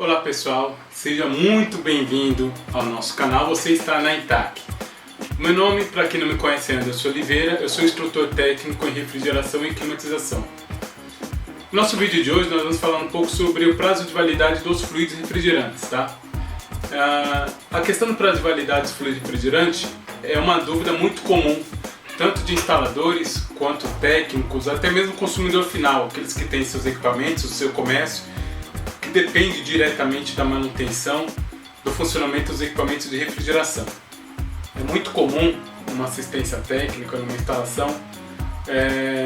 Olá pessoal, seja muito bem-vindo ao nosso canal. Você está na Intac. Meu nome, para quem não me conhece, é Anderson Oliveira. Eu sou instrutor técnico em refrigeração e climatização. No nosso vídeo de hoje nós vamos falar um pouco sobre o prazo de validade dos fluidos refrigerantes, tá? A questão do prazo de validade dos fluidos refrigerantes é uma dúvida muito comum, tanto de instaladores quanto técnicos, até mesmo consumidor final, aqueles que têm seus equipamentos, o seu comércio, que depende diretamente da manutenção, do funcionamento dos equipamentos de refrigeração. É muito comum numa assistência técnica, numa instalação,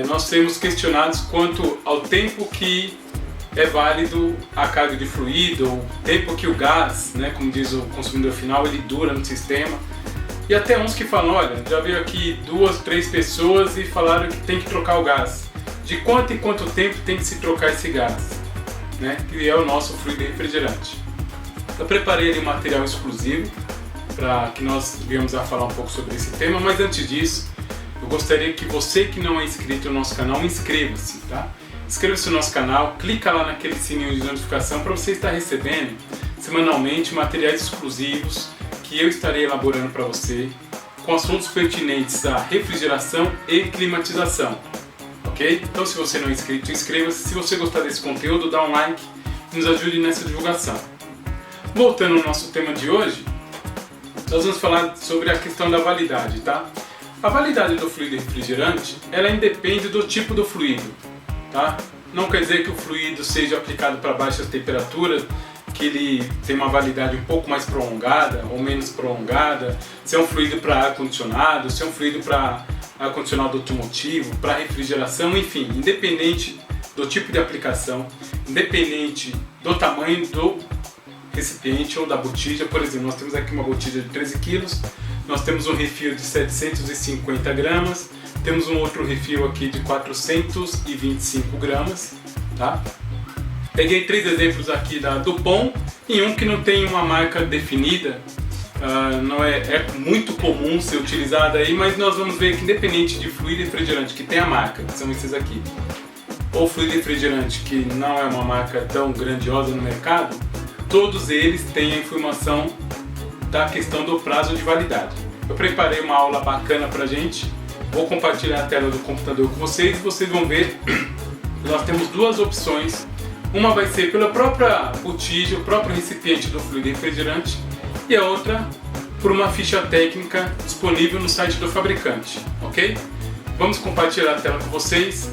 nós sermos questionados quanto ao tempo que é válido a carga de fluido, o tempo que o gás, como diz o consumidor final, ele dura no sistema. E até uns que falam, olha, já veio aqui 2, 3 pessoas e falaram que tem que trocar o gás. De quanto em quanto tempo tem que se trocar esse gás? Que é o nosso fluido refrigerante. Eu preparei ali um material exclusivo para que nós viemos a falar um pouco sobre esse tema, mas antes disso, eu gostaria que você que não é inscrito no nosso canal, inscreva-se, tá? Inscreva-se no nosso canal, clica lá naquele sininho de notificação para você estar recebendo semanalmente materiais exclusivos que eu estarei elaborando para você com assuntos pertinentes à refrigeração e climatização, ok? Então se você não é inscrito, inscreva-se. Se você gostar desse conteúdo, dá um like e nos ajude nessa divulgação. Voltando ao nosso tema de hoje, nós vamos falar sobre a questão da validade, tá? A validade do fluido refrigerante, ela independe do tipo do fluido, tá? Não quer dizer que o fluido seja aplicado para baixas temperaturas, que ele tem uma validade um pouco mais prolongada ou menos prolongada, se é um fluido para ar-condicionado, se é um fluido para ar-condicionado automotivo, para refrigeração, enfim, independente do tipo de aplicação, independente do tamanho do recipiente ou da botija. Por exemplo, nós temos aqui uma botija de 13 kg, nós temos um refil de 750 gramas, temos um outro refil aqui de 425 gramas, tá? Peguei 3 exemplos aqui da Dupont e um que não tem uma marca definida, não é muito comum ser utilizado aí, mas nós vamos ver que independente de fluido refrigerante que tem a marca, que são esses aqui, ou fluido refrigerante que não é uma marca tão grandiosa no mercado, todos eles têm a informação da questão do prazo de validade. Eu preparei uma aula bacana pra gente, vou compartilhar a tela do computador com vocês e vocês vão ver que nós temos 2 opções. Uma vai ser pela própria botija, o próprio recipiente do fluido refrigerante, e a outra por uma ficha técnica disponível no site do fabricante, ok? Vamos compartilhar a tela com vocês.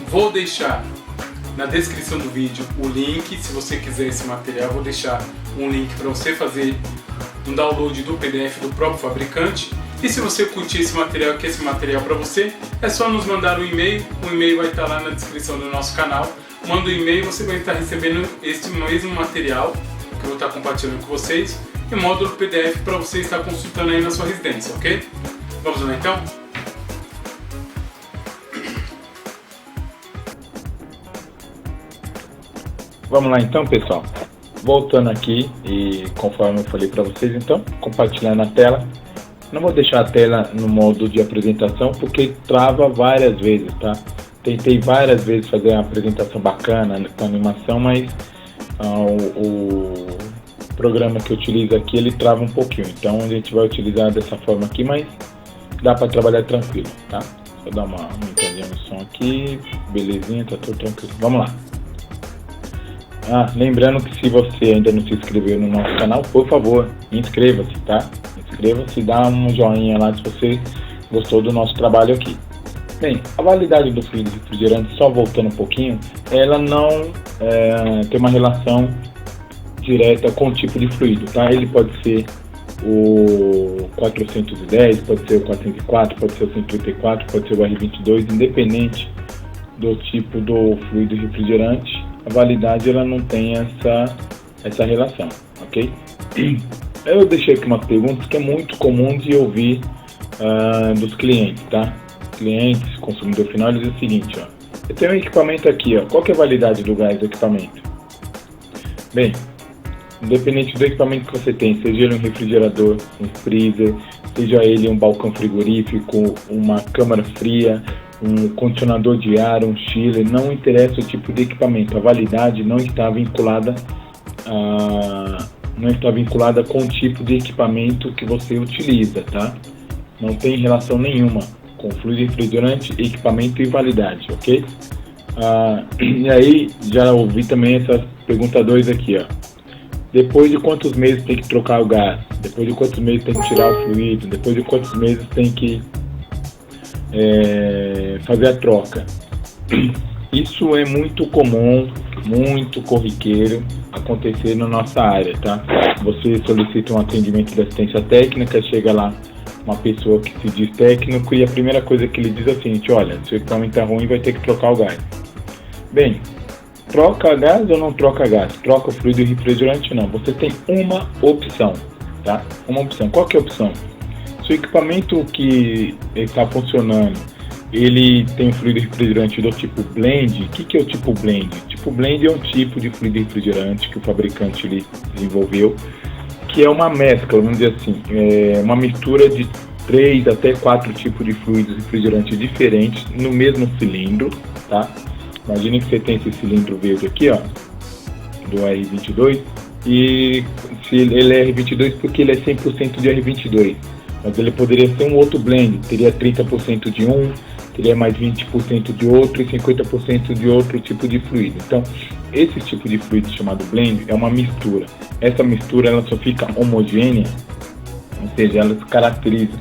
Vou deixar na descrição do vídeo o link, se você quiser esse material, vou deixar um link para você fazer um download do PDF do próprio fabricante. E se você curtir esse material, que esse material para você, é só nos mandar um e-mail. O e-mail vai estar lá na descrição do nosso canal. Manda um e-mail, você vai estar recebendo este mesmo material que eu vou estar compartilhando com vocês, e um módulo PDF para você estar consultando aí na sua residência, ok? Vamos lá então? Vamos lá então, pessoal. Voltando aqui, e conforme eu falei para vocês, então, compartilhando a tela. Não vou deixar a tela no modo de apresentação porque trava várias vezes, tá? Tentei várias vezes fazer uma apresentação bacana com animação, mas o programa que eu utilizo aqui, ele trava um pouquinho. Então a gente vai utilizar dessa forma aqui, mas dá para trabalhar tranquilo, tá? Só dar uma aumentadinha no som aqui, belezinha, tá tudo tranquilo. Vamos lá. Lembrando que se você ainda não se inscreveu no nosso canal, por favor, inscreva-se, tá? Inscreva-se, dá um joinha lá se você gostou do nosso trabalho aqui. Bem, a validade do fluido refrigerante, só voltando um pouquinho, ela não tem uma relação direta com o tipo de fluido, tá? Ele pode ser o 410, pode ser o 404, pode ser o 134, pode ser o R22, independente do tipo do fluido refrigerante, a validade ela não tem essa relação, ok? Eu deixei aqui umas perguntas que é muito comum de ouvir dos clientes, tá? Clientes, consumidor final, ele diz o seguinte, ó: eu tenho um equipamento aqui, ó, qual que é a validade do gás do equipamento? Bem, independente do equipamento que você tem, seja ele um refrigerador, um freezer, seja ele um balcão frigorífico, uma câmara fria, um condicionador de ar, um chiller, não interessa o tipo de equipamento, a validade não está vinculada não está vinculada com o tipo de equipamento que você utiliza, tá? Não tem relação nenhuma com fluido refrigerante, equipamento e validade, ok? E aí, já ouvi também essa pergunta 2 aqui, ó. Depois de quantos meses tem que trocar o gás? Depois de quantos meses tem que tirar o fluido? Depois de quantos meses tem que fazer a troca? Isso é muito comum, muito corriqueiro acontecer na nossa área, tá? Você solicita um atendimento de assistência técnica, chega lá uma pessoa que se diz técnico e a primeira coisa que ele diz é o seguinte: olha, seu equipamento está ruim, vai ter que trocar o gás. Bem, troca gás ou não troca gás? Troca o fluido refrigerante? Não. Você tem uma opção, tá? Uma opção. Qual que é a opção? Se o equipamento que está funcionando, ele tem um fluido refrigerante do tipo blend. O que é o tipo blend? O tipo blend é um tipo de fluido refrigerante que o fabricante ele desenvolveu, que é uma mescla, vamos dizer assim, uma mistura de 3 até 4 tipos de fluidos refrigerantes diferentes no mesmo cilindro, tá? Imagine que você tem esse cilindro verde aqui, ó, do R22, e se ele é R22 porque ele é 100% de R22, mas ele poderia ser um outro blend, teria 30% de um, teria mais 20% de outro e 50% de outro tipo de fluido. Então, esse tipo de fluido chamado blend é uma mistura. Essa mistura ela só fica homogênea, ou seja, ela se caracteriza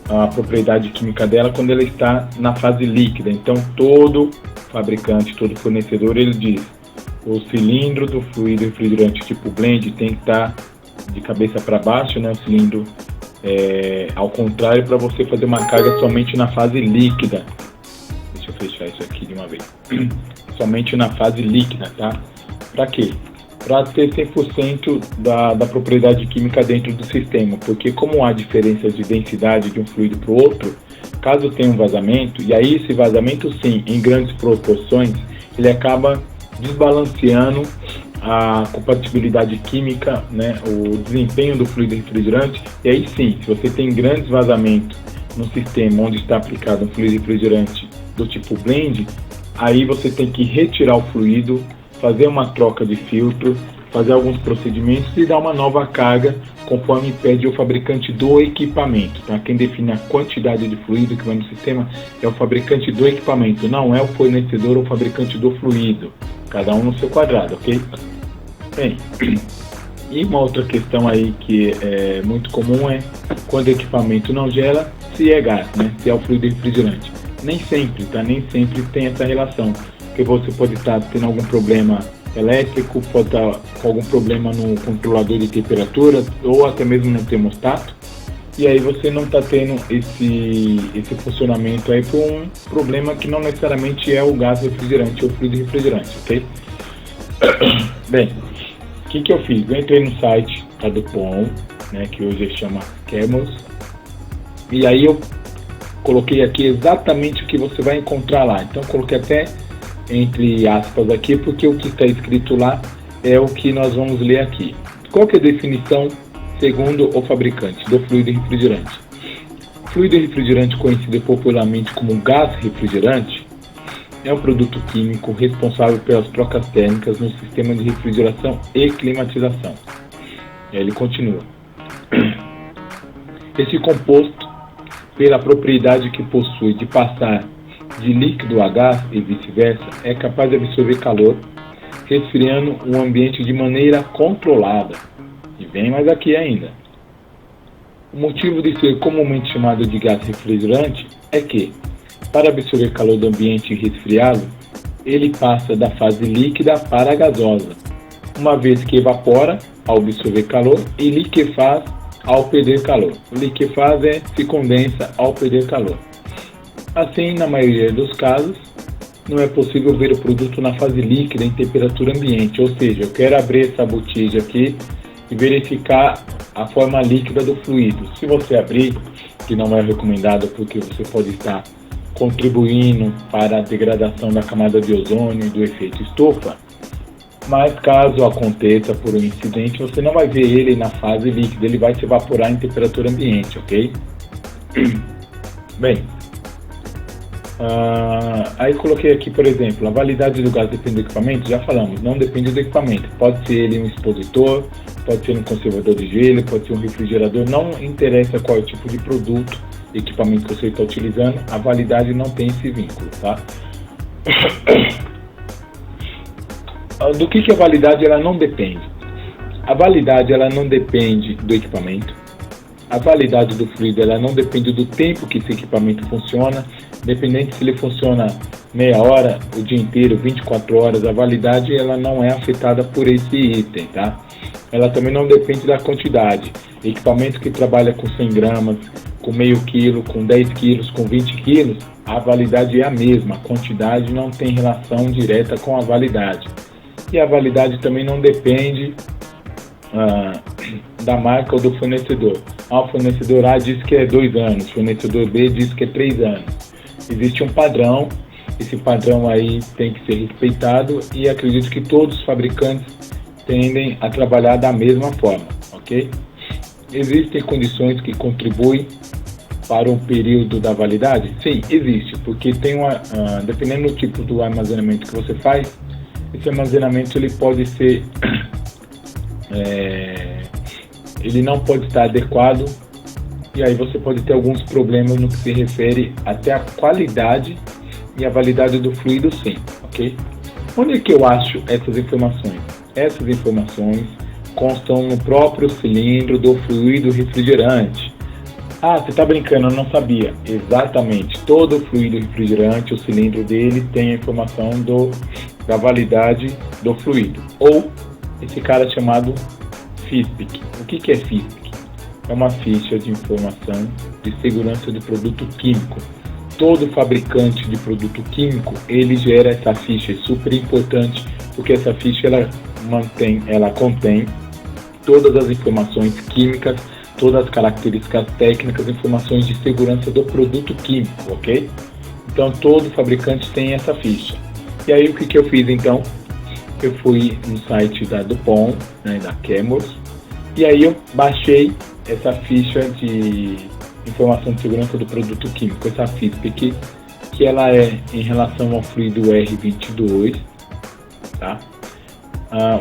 a propriedade química dela quando ela está na fase líquida. Então, todo fabricante, todo fornecedor, ele diz: o cilindro do fluido refrigerante tipo blend tem que estar de cabeça para baixo, né? O cilindro ao contrário, para você fazer uma carga somente na fase líquida. Deixa eu fechar isso aqui de uma vez. Somente na fase líquida, tá? Para quê? Para ter 100% da propriedade química dentro do sistema, porque como há diferenças de densidade de um fluido para o outro, caso tenha um vazamento, e aí esse vazamento sim, em grandes proporções, ele acaba desbalanceando a compatibilidade química, né, o desempenho do fluido refrigerante, e aí sim, se você tem grandes vazamentos no sistema onde está aplicado um fluido refrigerante do tipo blend, aí você tem que retirar o fluido, fazer uma troca de filtro, fazer alguns procedimentos e dar uma nova carga conforme pede o fabricante do equipamento, tá? Quem define a quantidade de fluido que vai no sistema é o fabricante do equipamento, não é o fornecedor ou fabricante do fluido, cada um no seu quadrado, ok? Bem, e uma outra questão aí que é muito comum é quando o equipamento não gela, se é gás, né? Se é o fluido refrigerante. Nem sempre, tá? Nem sempre tem essa relação, porque você pode estar tendo algum problema elétrico, pode estar com algum problema no controlador de temperatura ou até mesmo no termostato, e aí você não está tendo esse funcionamento aí por um problema que não necessariamente é o gás refrigerante ou fluido refrigerante, ok? Bem, o que eu fiz? Eu entrei no site da Dupont, né, que hoje chama Chemours, e aí eu coloquei aqui exatamente o que você vai encontrar lá. Então eu coloquei até entre aspas aqui, porque o que está escrito lá é o que nós vamos ler aqui. Qual que é a definição segundo o fabricante do fluido refrigerante? Fluido refrigerante, conhecido popularmente como gás refrigerante, é um produto químico responsável pelas trocas térmicas no sistema de refrigeração e climatização. E aí ele continua. Esse composto, pela propriedade que possui de passar de líquido a gás e vice-versa, é capaz de absorver calor, resfriando o ambiente de maneira controlada. E vem mais aqui ainda. O motivo de ser comumente chamado de gás refrigerante é que, para absorver calor do ambiente e resfriá-lo, ele passa da fase líquida para a gasosa, uma vez que evapora ao absorver calor e liquefaz ao perder calor. O liquefaz se condensa ao perder calor. Assim, na maioria dos casos, não é possível ver o produto na fase líquida em temperatura ambiente, ou seja, eu quero abrir essa botija aqui e verificar a forma líquida do fluido. Se você abrir, que não é recomendado porque você pode estar contribuindo para a degradação da camada de ozônio e do efeito estufa, mas caso aconteça por um incidente, você não vai ver ele na fase líquida, ele vai se evaporar em temperatura ambiente, ok? Bem, Aí coloquei aqui, por exemplo, a validade do gás depende do equipamento. Já falamos, não depende do equipamento. Pode ser ele um expositor, pode ser um conservador de gelo, pode ser um refrigerador. Não interessa qual é o tipo de produto, equipamento que você está utilizando, a validade não tem esse vínculo, tá? Do que a validade ela não depende? A validade ela não depende do equipamento. A validade do fluido ela não depende do tempo que esse equipamento funciona. Independente se ele funciona meia hora, o dia inteiro, 24 horas, a validade ela não é afetada por esse item, tá? Ela também não depende da quantidade. Equipamento que trabalha com 100 gramas, com meio quilo, com 10 quilos, com 20 quilos, a validade é a mesma. A quantidade não tem relação direta com a validade. E a validade também não depende da marca ou do fornecedor. O fornecedor A diz que é 2 anos, o fornecedor B diz que é 3 anos. Existe um padrão, esse padrão aí tem que ser respeitado e acredito que todos os fabricantes tendem a trabalhar da mesma forma, ok? Existem condições que contribuem para o período da validade? Sim, existe, porque tem dependendo do tipo do armazenamento que você faz, esse armazenamento ele pode ser, ele não pode estar adequado. E aí você pode ter alguns problemas no que se refere até a qualidade e a validade do fluido, sim, ok? Onde é que eu acho essas informações? Essas informações constam no próprio cilindro do fluido refrigerante. Ah, você está brincando, eu não sabia. Exatamente, todo fluido refrigerante, o cilindro dele tem a informação da validade do fluido. Ou esse cara chamado FISPIC. O que é FISPIC? É uma ficha de informação de segurança do produto químico. Todo fabricante de produto químico, ele gera essa ficha, é super importante, porque essa ficha ela contém todas as informações químicas, todas as características técnicas, informações de segurança do produto químico, ok? Então todo fabricante tem essa ficha. E aí o que eu fiz então? Eu fui no site da DuPont, né, da Chemours, e aí eu baixei essa ficha de informação de segurança do produto químico, essa FISPIC, que ela é em relação ao fluido R22, tá?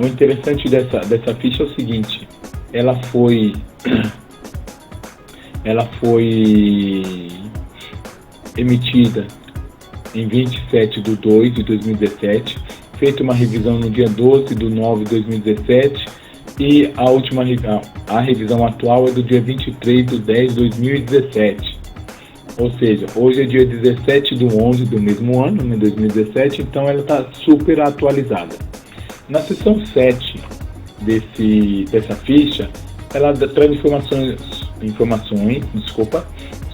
O interessante dessa ficha é o seguinte, ela foi emitida em 27/2/2017, feita uma revisão no dia 12/9/2017, e a última a revisão atual é do dia 23/10/2017. Ou seja, hoje é dia 17/11 do mesmo ano, né, 2017, então ela está super atualizada. Na seção 7 dessa ficha, ela traz informações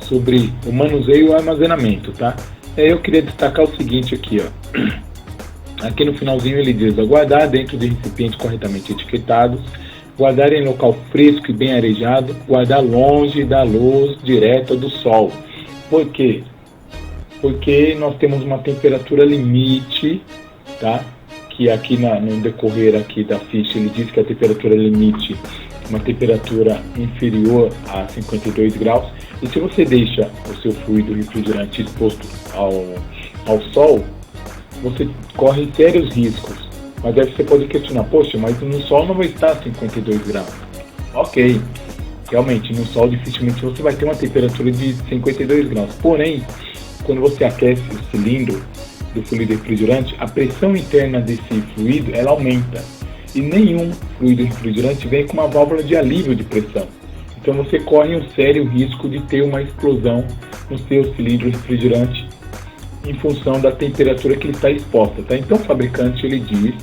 sobre o manuseio e o armazenamento, tá? Eu queria destacar o seguinte aqui, ó. Aqui no finalzinho ele diz: guardar dentro de recipientes corretamente etiquetados, guardar em local fresco e bem arejado, guardar longe da luz direta do sol. Por quê? Porque nós temos uma temperatura limite, tá? Que aqui no decorrer aqui da ficha ele diz que a temperatura limite é uma temperatura inferior a 52 graus. E se você deixa o seu fluido refrigerante exposto ao sol, você corre sérios riscos. Mas aí você pode questionar: poxa, mas no sol não vai estar a 52 graus. Ok, realmente no sol dificilmente você vai ter uma temperatura de 52 graus. Porém, quando você aquece o cilindro do fluido refrigerante, a pressão interna desse fluido ela aumenta. E nenhum fluido refrigerante vem com uma válvula de alívio de pressão. Então você corre um sério risco de ter uma explosão no seu cilindro refrigerante em função da temperatura que ele está exposta, tá? Então o fabricante ele diz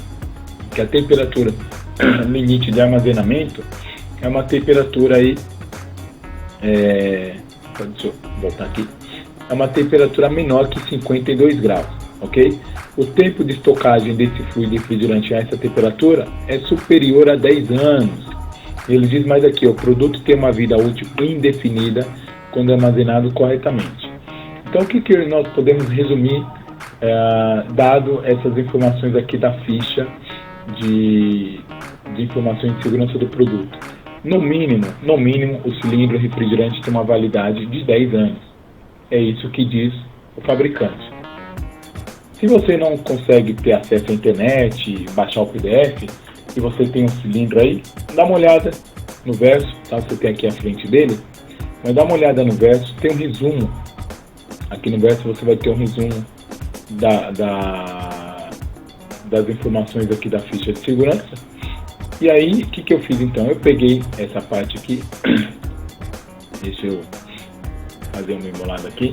que a temperatura limite de armazenamento é uma temperatura aí, deixa eu voltar aqui, é uma temperatura menor que 52 graus, ok? O tempo de estocagem desse fluido refrigerante a essa temperatura é superior a 10 anos. Ele diz mais aqui: o produto tem uma vida útil indefinida quando armazenado corretamente. Então o que nós podemos resumir, dado essas informações aqui da ficha de informações de segurança do produto? No mínimo, o cilindro refrigerante tem uma validade de 10 anos. É isso que diz o fabricante. Se você não consegue ter acesso à internet, baixar o PDF, e você tem um cilindro aí, dá uma olhada no verso, tá? Você tem aqui à frente dele, mas dá uma olhada no verso, tem um resumo. Aqui no verso você vai ter um resumo das informações aqui da ficha de segurança. E aí, o que eu fiz então? Eu peguei essa parte aqui, deixa eu fazer uma embolada aqui,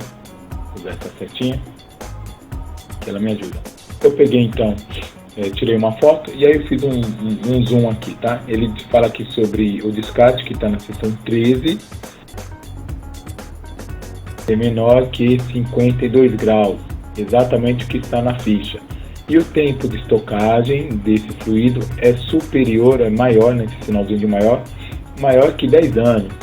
usar essa setinha, que ela me ajuda. Eu peguei então, tirei uma foto e aí eu fiz um zoom aqui, tá? Ele fala aqui sobre o descarte, que está na seção 13, é menor que 52 graus, exatamente o que está na ficha. E o tempo de estocagem desse fluido é superior, é maior, nesse sinalzinho de maior que 10 anos.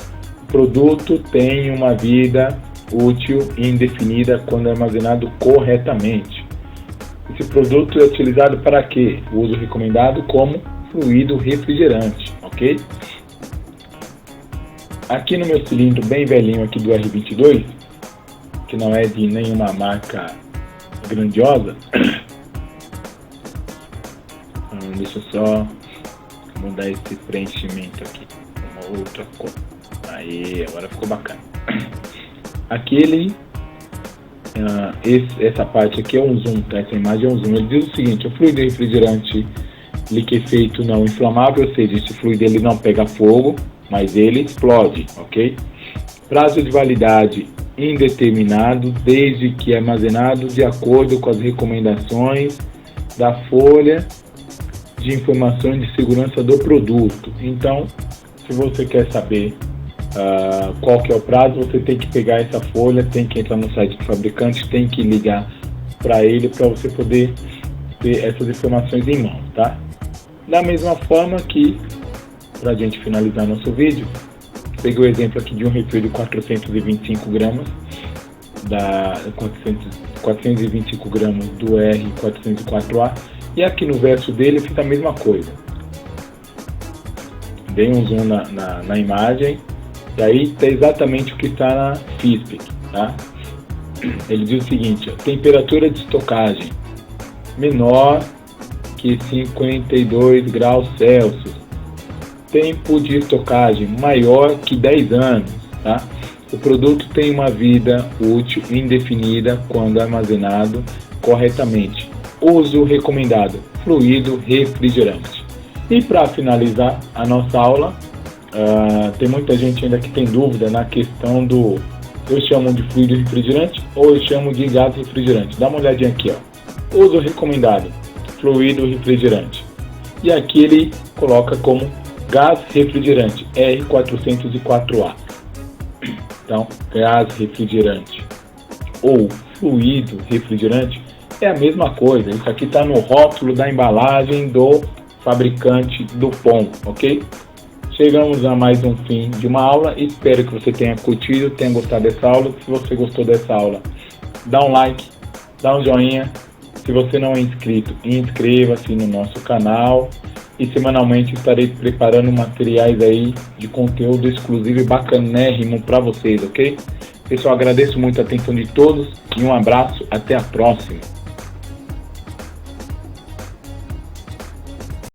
O produto tem uma vida útil indefinida quando armazenado corretamente. Esse produto é utilizado para quê? O uso recomendado como fluido refrigerante, ok? Aqui no meu cilindro bem velhinho aqui do R22, que não é de nenhuma marca grandiosa, deixa eu só mudar esse preenchimento aqui, uma outra cor. Aí, agora ficou bacana. Aqui essa parte aqui é um zoom, tá? Essa imagem é um zoom. Ele diz o seguinte: o fluido refrigerante liquefeito não inflamável, ou seja, esse fluido ele não pega fogo, mas ele explode, ok? Prazo de validade indeterminado, desde que armazenado de acordo com as recomendações da folha de informações de segurança do produto. Então, se você quer saber qual que é o prazo, você tem que pegar essa folha, tem que entrar no site do fabricante, tem que ligar para ele para você poder ter essas informações em mãos, tá? Da mesma forma que, para a gente finalizar nosso vídeo, peguei o exemplo aqui de um refil de 425 gramas, 425 gramas do R404A, e aqui no verso dele fica a mesma coisa. Dei um zoom na imagem, e aí está exatamente o que está na FISPIC, tá? Ele diz o seguinte: ó, temperatura de estocagem menor que 52 graus Celsius, tempo de estocagem maior que 10 anos, tá? O produto tem uma vida útil indefinida quando armazenado corretamente. Uso recomendado: fluido refrigerante. E para finalizar a nossa aula, tem muita gente ainda que tem dúvida na questão do eu chamo de fluido refrigerante ou eu chamo de gás refrigerante. Dá uma olhadinha aqui, ó. Uso recomendado: fluido refrigerante. E aqui ele coloca como gás refrigerante, R404A. Então, gás refrigerante ou fluido refrigerante é a mesma coisa. Isso aqui está no rótulo da embalagem do fabricante do POM, ok? Chegamos a mais um fim de uma aula. Espero que você tenha curtido, tenha gostado dessa aula. Se você gostou dessa aula, dá um like, dá um joinha. Se você não é inscrito, inscreva-se no nosso canal. E semanalmente estarei preparando materiais aí de conteúdo exclusivo e bacanérrimo para vocês, ok? Pessoal, agradeço muito a atenção de todos e um abraço. Até a próxima.